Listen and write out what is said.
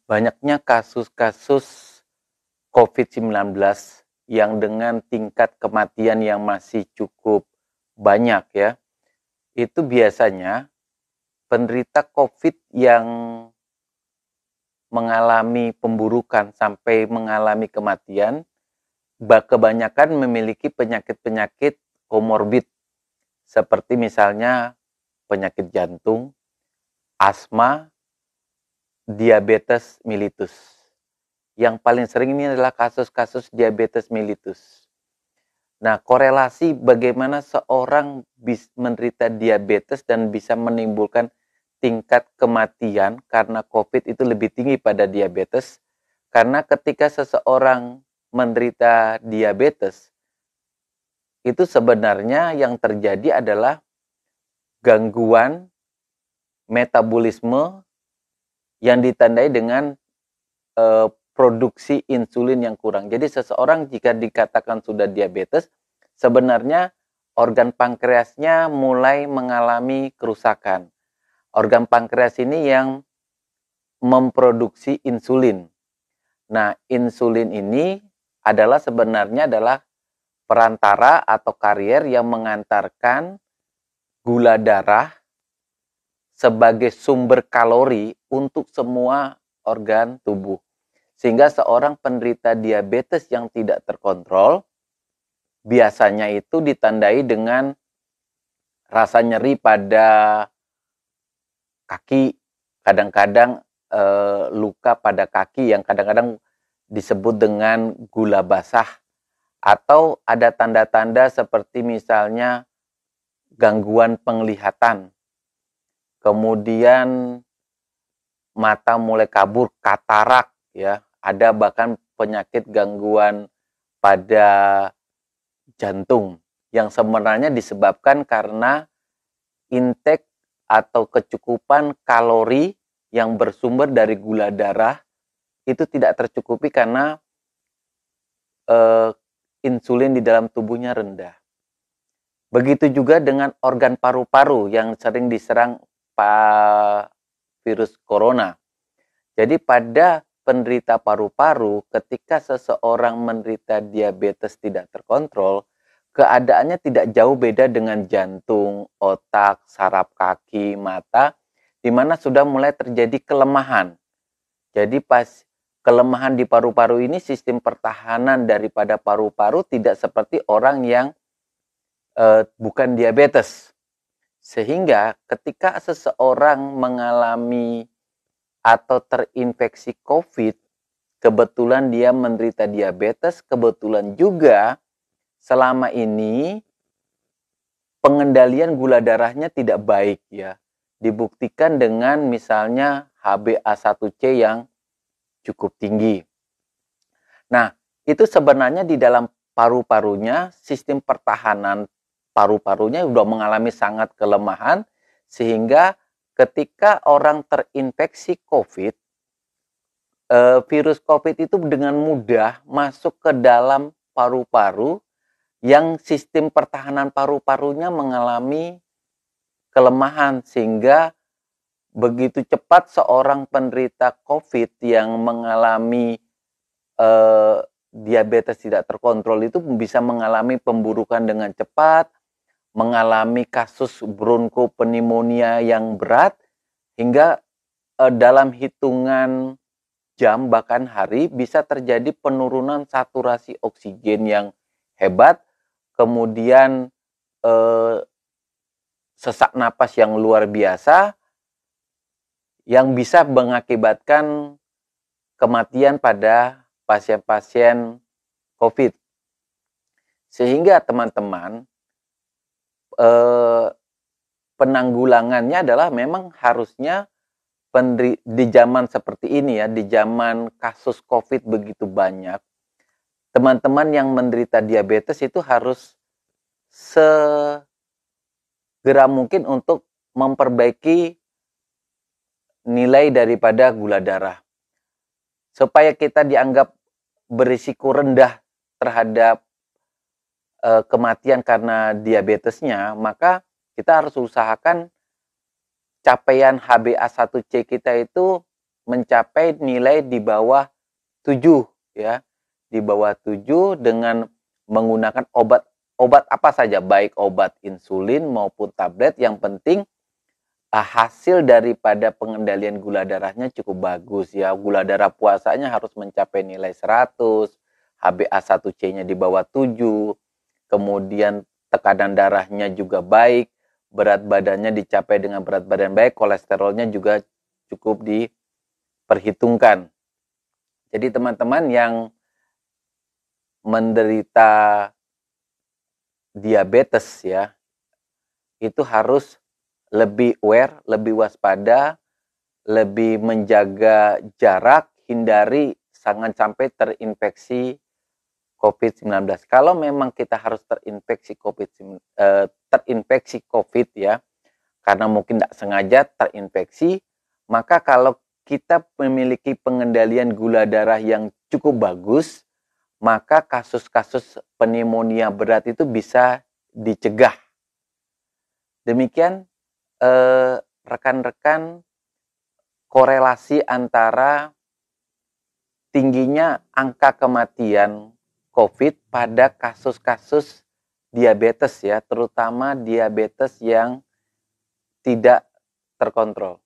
Banyaknya kasus-kasus COVID-19 yang dengan tingkat kematian yang masih cukup banyak ya, itu biasanya penderita COVID yang mengalami pemburukan sampai mengalami kematian, kebanyakan memiliki penyakit-penyakit komorbid seperti misalnya penyakit jantung, asma, diabetes mellitus. Yang paling sering ini adalah kasus-kasus diabetes mellitus. Nah, korelasi bagaimana seorang menderita diabetes dan bisa menimbulkan tingkat kematian karena COVID itu lebih tinggi pada diabetes. Karena ketika seseorang menderita diabetes, itu sebenarnya yang terjadi adalah gangguan metabolisme yang ditandai dengan produksi insulin yang kurang. Jadi seseorang jika dikatakan sudah diabetes, sebenarnya organ pankreasnya mulai mengalami kerusakan. Organ pankreas ini yang memproduksi insulin. Nah, insulin ini sebenarnya adalah perantara atau karier yang mengantarkan gula darah sebagai sumber kalori untuk semua organ tubuh. Sehingga seorang penderita diabetes yang tidak terkontrol, biasanya itu ditandai dengan rasa nyeri pada kaki, kadang-kadang luka pada kaki yang kadang-kadang disebut dengan gula basah, atau ada tanda-tanda seperti misalnya gangguan penglihatan, kemudian mata mulai kabur, katarak ya. Ada bahkan penyakit gangguan pada jantung yang sebenarnya disebabkan karena intake atau kecukupan kalori yang bersumber dari gula darah itu tidak tercukupi karena insulin di dalam tubuhnya rendah. Begitu juga dengan organ paru-paru yang sering diserang virus corona. Jadi pada penderita paru-paru, ketika seseorang menderita diabetes tidak terkontrol, keadaannya tidak jauh beda dengan jantung, otak, saraf kaki, mata, di mana sudah mulai terjadi kelemahan. Jadi pas kelemahan di paru-paru ini, sistem pertahanan daripada paru-paru tidak seperti orang yang bukan diabetes. Sehingga ketika seseorang mengalami atau terinfeksi COVID, kebetulan dia menderita diabetes, kebetulan juga selama ini pengendalian gula darahnya tidak baik ya. Dibuktikan dengan misalnya HbA1c yang cukup tinggi. Nah, itu sebenarnya di dalam paru-parunya, sistem pertahanan paru-parunya sudah mengalami sangat kelemahan, sehingga ketika orang terinfeksi COVID, virus COVID itu dengan mudah masuk ke dalam paru-paru yang sistem pertahanan paru-parunya mengalami kelemahan, sehingga begitu cepat seorang penderita COVID yang mengalami diabetes tidak terkontrol itu bisa mengalami pemburukan dengan cepat, mengalami kasus bronkopneumonia yang berat, hingga dalam hitungan jam bahkan hari bisa terjadi penurunan saturasi oksigen yang hebat, kemudian sesak napas yang luar biasa yang bisa mengakibatkan kematian pada pasien-pasien COVID. Sehingga teman-teman, penanggulangannya adalah memang harusnya di zaman seperti ini ya, di zaman kasus COVID begitu banyak, teman-teman yang menderita diabetes itu harus segera mungkin untuk memperbaiki nilai daripada gula darah. Supaya kita dianggap berisiko rendah terhadap kematian karena diabetesnya, maka kita harus usahakan capaian HbA1c kita itu mencapai nilai di bawah 7 ya. Di bawah 7 dengan menggunakan obat apa saja, baik obat insulin maupun tablet, yang penting hasil daripada pengendalian gula darahnya cukup bagus ya. Gula darah puasanya harus mencapai nilai 100, HbA1c-nya di bawah 7, kemudian tekanan darahnya juga baik, berat badannya dicapai dengan berat badan baik, kolesterolnya juga cukup diperhitungkan. Jadi teman-teman yang menderita diabetes ya, itu harus lebih aware, lebih waspada, lebih menjaga jarak, hindari jangan sampai terinfeksi COVID-19. Kalau memang kita harus terinfeksi COVID ya, karena mungkin tidak sengaja terinfeksi, maka kalau kita memiliki pengendalian gula darah yang cukup bagus, maka kasus-kasus pneumonia berat itu bisa dicegah. Demikian rekan-rekan, korelasi antara tingginya angka kematian COVID pada kasus-kasus diabetes ya, terutama diabetes yang tidak terkontrol.